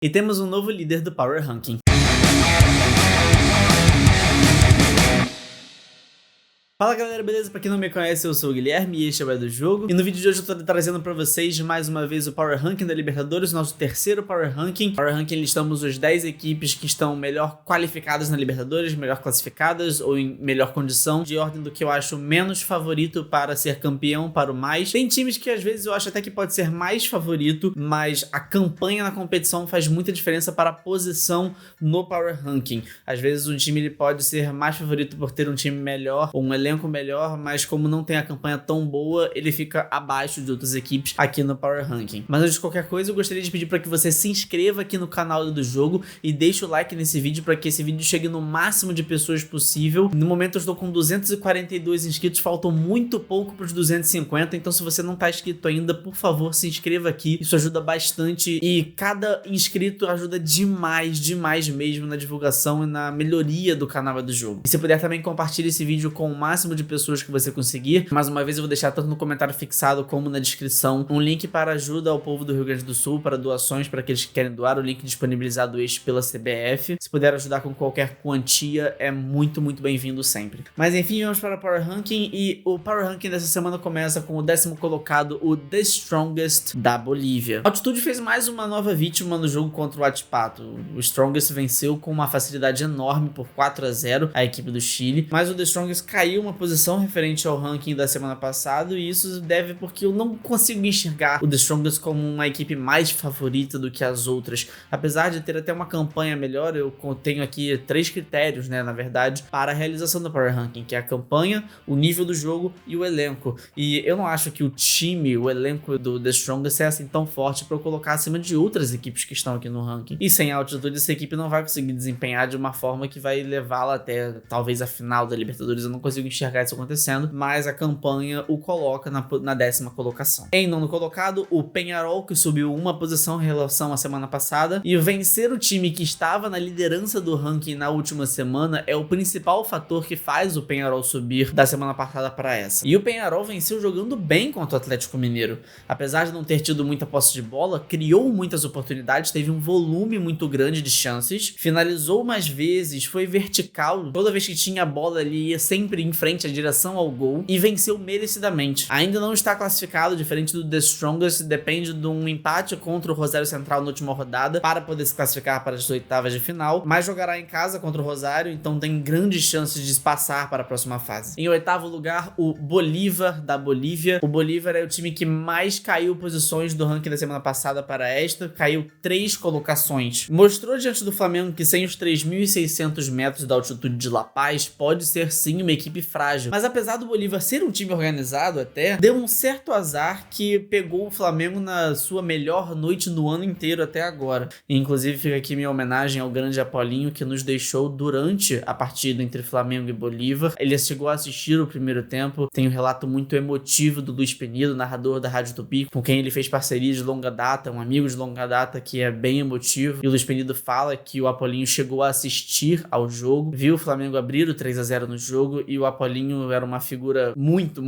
E temos um novo líder do Power Ranking. Fala galera, beleza? Pra quem não me conhece, eu sou o Guilherme e este é o do Jogo. E no vídeo de hoje eu tô trazendo pra vocês mais uma vez o Power Ranking da Libertadores, nosso terceiro Power Ranking. Power Ranking listamos as 10 equipes que estão melhor qualificadas na Libertadores, melhor classificadas ou em melhor condição, de ordem do que eu acho menos favorito para ser campeão para o mais. Tem times que às vezes eu acho até que pode ser mais favorito, mas a campanha na competição faz muita diferença para a posição no Power Ranking. Às vezes um time ele pode ser mais favorito por ter um time melhor ou um elenco melhor, mas como não tem a campanha tão boa, ele fica abaixo de outras equipes aqui no Power Ranking. Mas antes de qualquer coisa, eu gostaria de pedir para que você se inscreva aqui no canal do Jogo e deixe o like nesse vídeo para que esse vídeo chegue no máximo de pessoas possível. No momento eu estou com 242 inscritos, faltam muito pouco para os 250, então se você não está inscrito ainda, por favor, se inscreva aqui. Isso ajuda bastante e cada inscrito ajuda demais mesmo na divulgação e na melhoria do canal do Jogo. E se puder também compartilhe esse vídeo com o máximo de pessoas que você conseguir. Mais uma vez eu vou deixar tanto no comentário fixado como na descrição um link para ajuda ao povo do Rio Grande do Sul, para doações para aqueles que querem doar, o link disponibilizado este pela CBF. Se puder ajudar com qualquer quantia, é muito bem-vindo sempre. Mas enfim, vamos para o Power Ranking e o Power Ranking dessa semana começa com o 10º colocado, o The Strongest da Bolívia. A Altitude fez mais uma nova vítima no jogo contra o Huachipato. O Strongest venceu com uma facilidade enorme por 4-0 a equipe do Chile, mas o The Strongest caiu uma posição referente ao ranking da semana passada e isso deve porque eu não consigo enxergar o The Strongest como uma equipe mais favorita do que as outras. Apesar de ter até uma campanha melhor, eu tenho aqui 3 critérios, né, na verdade, para a realização do Power Ranking, que é a campanha, o nível do jogo e o elenco. E eu não acho que o time, o elenco do The Strongest é assim tão forte para eu colocar acima de outras equipes que estão aqui no ranking. E sem a altitude, essa equipe não vai conseguir desempenhar de uma forma que vai levá-la até talvez a final da Libertadores. Eu não consigo enxergar isso acontecendo, mas a campanha o coloca na 10ª colocação. Em 9º colocado, o Peñarol, que subiu uma posição em relação à semana passada, e vencer o time que estava na liderança do ranking na última semana é o principal fator que faz o Peñarol subir da semana passada para essa. E o Peñarol venceu jogando bem contra o Atlético Mineiro. Apesar de não ter tido muita posse de bola, criou muitas oportunidades, teve um volume muito grande de chances, finalizou mais vezes, foi vertical, toda vez que tinha a bola ele ia sempre em frente à direção ao gol e venceu merecidamente. Ainda não está classificado, diferente do The Strongest, depende de um empate contra o Rosário Central na última rodada para poder se classificar para as oitavas de final, mas jogará em casa contra o Rosário, então tem grandes chances de passar para a próxima fase. Em 8º lugar, o Bolívar da Bolívia. O Bolívar é o time que mais caiu posições do ranking da semana passada para esta, caiu 3 colocações. Mostrou diante do Flamengo que sem os 3.600 metros da altitude de La Paz, pode ser sim uma equipe frágil. Mas apesar do Bolívar ser um time organizado até, deu um certo azar que pegou o Flamengo na sua melhor noite no ano inteiro até agora. E, inclusive fica aqui minha homenagem ao grande Apolinho que nos deixou durante a partida entre Flamengo e Bolívar. Ele chegou a assistir o primeiro tempo, tem um relato muito emotivo do Luiz Penido, narrador da Rádio Tupi, com quem ele fez parceria de longa data, um amigo de longa data que é bem emotivo. E o Luiz Penido fala que o Apolinho chegou a assistir ao jogo, viu o Flamengo abrir o 3-0 no jogo e o Apolinho era uma figura muito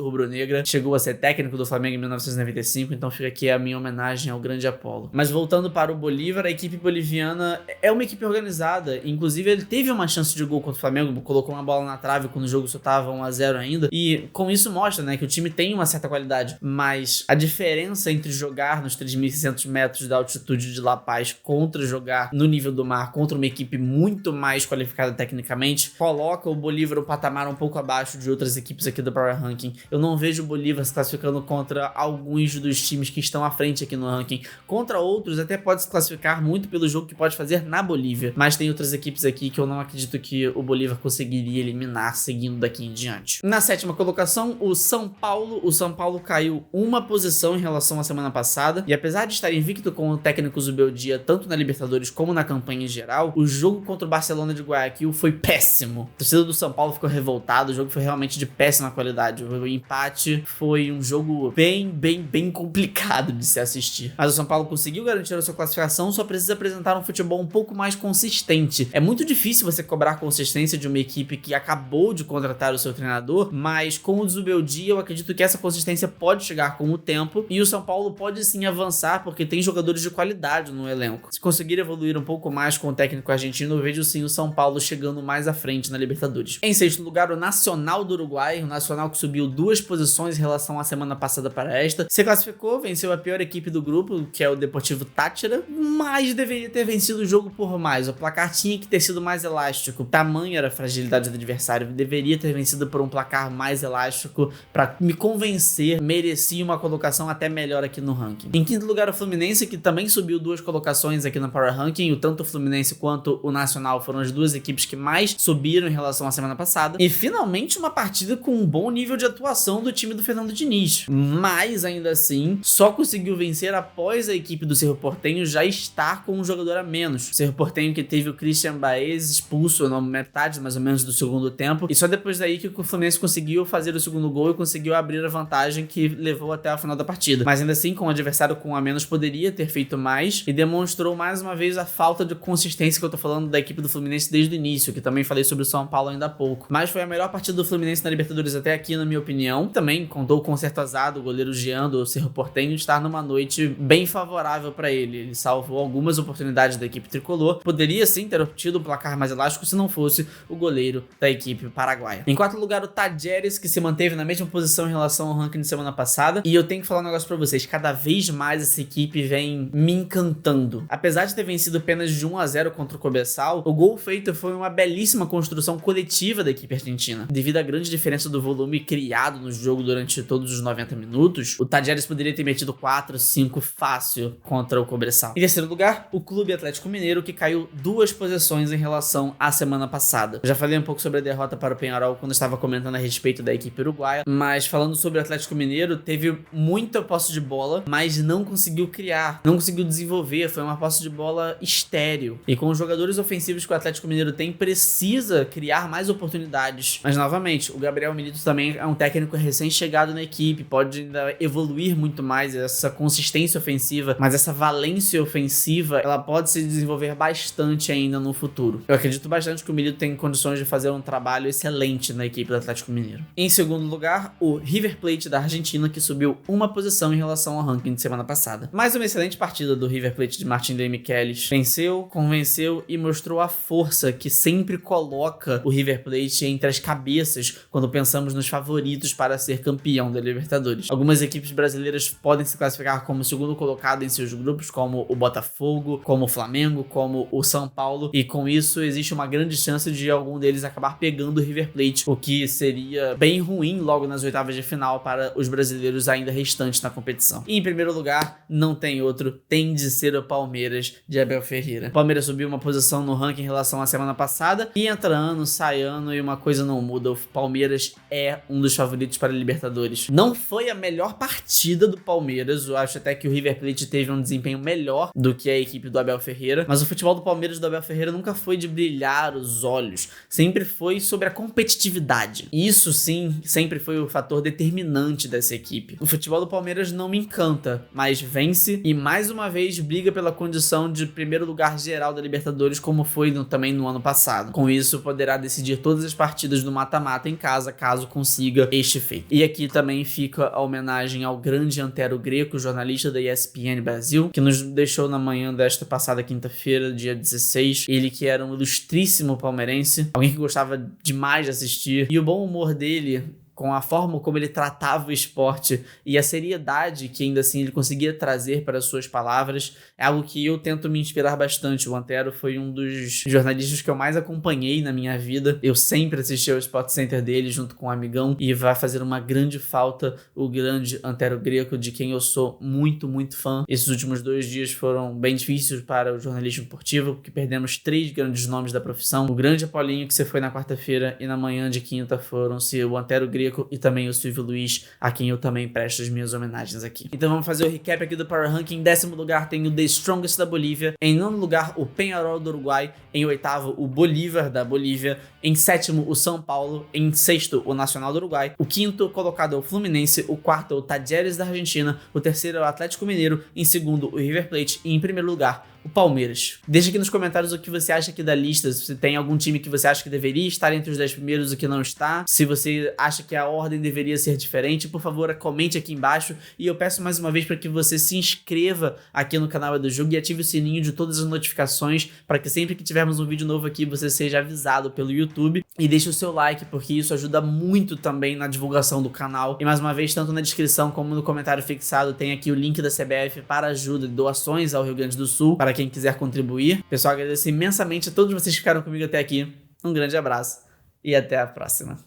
rubro-negra, chegou a ser técnico do Flamengo em 1995, então fica aqui a minha homenagem ao grande Apolo. Mas voltando para o Bolívar, a equipe boliviana é uma equipe organizada, inclusive ele teve uma chance de gol contra o Flamengo, colocou uma bola na trave quando o jogo só estava 1-0 ainda, e com isso mostra, né, que o time tem uma certa qualidade, mas a diferença entre jogar nos 3.600 metros da altitude de La Paz contra jogar no nível do mar contra uma equipe muito mais qualificada tecnicamente, coloca o Bolívar um patamar um pouco abaixo de outras equipes aqui do Power Ranking. Eu não vejo o Bolívar se classificando contra alguns dos times que estão à frente aqui no ranking. Contra outros até pode se classificar muito pelo jogo que pode fazer na Bolívia, mas tem outras equipes aqui que eu não acredito que o Bolívar conseguiria eliminar seguindo daqui em diante. Na 7ª colocação, o São Paulo. O São Paulo caiu uma posição em relação à semana passada e apesar de estar invicto com o técnico Zubeldia tanto na Libertadores como na campanha em geral, o jogo contra o Barcelona de Guayaquil foi péssimo. A torcida do São Paulo ficou revoltada voltado, o jogo foi realmente de péssima qualidade. O empate foi um jogo bem complicado de se assistir. Mas o São Paulo conseguiu garantir a sua classificação, só precisa apresentar um futebol um pouco mais consistente. É muito difícil você cobrar consistência de uma equipe que acabou de contratar o seu treinador, mas com o Zubeldia eu acredito que essa consistência pode chegar com o tempo e o São Paulo pode sim avançar porque tem jogadores de qualidade no elenco. Se conseguir evoluir um pouco mais com o técnico argentino, eu vejo sim o São Paulo chegando mais à frente na Libertadores. Em sexto lugar, o Nacional do Uruguai, o Nacional que subiu 2 posições em relação à semana passada para esta. Se classificou, venceu a pior equipe do grupo, que é o Deportivo Táchira, mas deveria ter vencido o jogo por mais. O placar tinha que ter sido mais elástico. Tamanha era a fragilidade do adversário, deveria ter vencido por um placar mais elástico para me convencer, merecia uma colocação até melhor aqui no ranking. Em quinto lugar, o Fluminense, que também subiu 2 colocações aqui no Power Ranking. Tanto o Fluminense quanto o Nacional foram as 2 equipes que mais subiram em relação à semana passada. E finalmente uma partida com um bom nível de atuação do time do Fernando Diniz. Mas ainda assim, só conseguiu vencer após a equipe do Cerro Porteño já estar com um jogador a menos. O Cerro Porteño que teve o Christian Baez expulso na metade mais ou menos do segundo tempo. E só depois daí que o Fluminense conseguiu fazer o segundo gol e conseguiu abrir a vantagem que levou até a final da partida. Mas ainda assim, com o adversário com a menos, poderia ter feito mais e demonstrou mais uma vez a falta de consistência que eu tô falando da equipe do Fluminense desde o início, que também falei sobre o São Paulo ainda há pouco. Mas foi a melhor partida do Fluminense na Libertadores até aqui, na minha opinião. Também contou com o certo azar do goleiro Jean do Cerro Porteño estar numa noite bem favorável para ele. Ele salvou algumas oportunidades da equipe tricolor. Poderia sim ter obtido um placar mais elástico se não fosse o goleiro da equipe paraguaia. Em quarto lugar, o Tajeres, que se manteve na mesma posição em relação ao ranking de semana passada. E eu tenho que falar um negócio pra vocês. Cada vez mais essa equipe vem me encantando. Apesar de ter vencido apenas de 1-0 contra o Cobersal, o gol feito foi uma belíssima construção coletiva da equipe argentina. Devido à grande diferença do volume criado no jogo durante todos os 90 minutos, o Tajeres poderia ter metido 4, 5 fácil contra o Cobersal. Em terceiro lugar, o Clube Atlético Mineiro, que caiu 2 posições em relação à semana passada. Eu já falei um pouco sobre a derrota para o Peñarol quando eu estava comentando a respeito da equipe uruguaia, mas falando sobre o Atlético Mineiro, teve muita posse de bola, mas não conseguiu criar, não conseguiu desenvolver, foi uma posse de bola estéril. E com os jogadores ofensivos que o Atlético Mineiro tem, precisa criar mais oportunidades. Mas novamente, o Gabriel Milito também é um técnico recém-chegado na equipe, pode ainda evoluir muito mais essa consistência ofensiva, mas essa valência ofensiva, ela pode se desenvolver bastante ainda no futuro. Eu acredito bastante que o Milito tem condições de fazer um trabalho excelente na equipe do Atlético Mineiro. Em segundo lugar, o River Plate da Argentina, que subiu uma posição em relação ao ranking de semana passada. Mais uma excelente partida do River Plate de Martín de Michelis. Venceu, convenceu e mostrou a força que sempre coloca o River Plate entre as cabeças quando pensamos nos favoritos para ser campeão da Libertadores. Algumas equipes brasileiras podem se classificar como segundo colocado em seus grupos, como o Botafogo, como o Flamengo, como o São Paulo, e com isso existe uma grande chance de algum deles acabar pegando o River Plate, o que seria bem ruim logo nas oitavas de final para os brasileiros ainda restantes na competição. E em primeiro lugar, não tem outro, tem de ser o Palmeiras de Abel Ferreira. O Palmeiras subiu uma posição no ranking em relação à semana passada, e entra ano, sai ano, e uma coisa não muda, o Palmeiras é um dos favoritos para a Libertadores. Não foi a melhor partida do Palmeiras, eu acho até que o River Plate teve um desempenho melhor do que a equipe do Abel Ferreira, mas o futebol do Palmeiras e do Abel Ferreira nunca foi de brilhar os olhos, sempre foi sobre a competitividade. Isso sim, sempre foi o fator determinante dessa equipe. O futebol do Palmeiras não me encanta, mas vence e mais uma vez briga pela condição de primeiro lugar geral da Libertadores, como foi também no ano passado. Com isso, poderá decidir todas as partidas do mata-mata em casa, caso consiga este feito. E aqui também fica a homenagem ao grande Antero Greco, jornalista da ESPN Brasil, que nos deixou na manhã desta passada quinta-feira, dia 16. Ele que era um ilustríssimo palmeirense, alguém que gostava demais de assistir, e o bom humor dele, com a forma como ele tratava o esporte e a seriedade que ainda assim ele conseguia trazer para as suas palavras, é algo que eu tento me inspirar bastante. O Antero foi um dos jornalistas que eu mais acompanhei na minha vida. Eu sempre assisti ao Sport Center dele junto com um amigão, e vai fazer uma grande falta o grande Antero Greco, de quem eu sou muito, muito fã. Esses últimos 2 dias foram bem difíceis para o jornalismo esportivo, porque perdemos 3 grandes nomes da profissão. O grande Apolinho, que se foi na quarta-feira, e na manhã de quinta foram-se o Antero Greco Greco e também o Silvio Luiz, a quem eu também presto as minhas homenagens aqui. Então vamos fazer o recap aqui do Power Ranking. Em 10º lugar tem o The Strongest da Bolívia, em 9º lugar o Peñarol do Uruguai, em 8º o Bolívar da Bolívia, em 7º o São Paulo, em 6º o Nacional do Uruguai, o 5º colocado é o Fluminense, o 4º é o Talleres da Argentina, o 3º é o Atlético Mineiro, em 2º o River Plate e em 1º lugar o Palmeiras. Deixa aqui nos comentários o que você acha aqui da lista, se tem algum time que você acha que deveria estar entre os 10 primeiros, o que não está, se você acha que a ordem deveria ser diferente, por favor, comente aqui embaixo, e eu peço mais uma vez para que você se inscreva aqui no canal do jogo e ative o sininho de todas as notificações, para que sempre que tivermos um vídeo novo aqui, você seja avisado pelo YouTube, e deixe o seu like, porque isso ajuda muito também na divulgação do canal, e mais uma vez, tanto na descrição como no comentário fixado, tem aqui o link da CBF para ajuda e doações ao Rio Grande do Sul, para quem quiser contribuir. Pessoal, agradeço imensamente a todos vocês que ficaram comigo até aqui. Um grande abraço e até a próxima.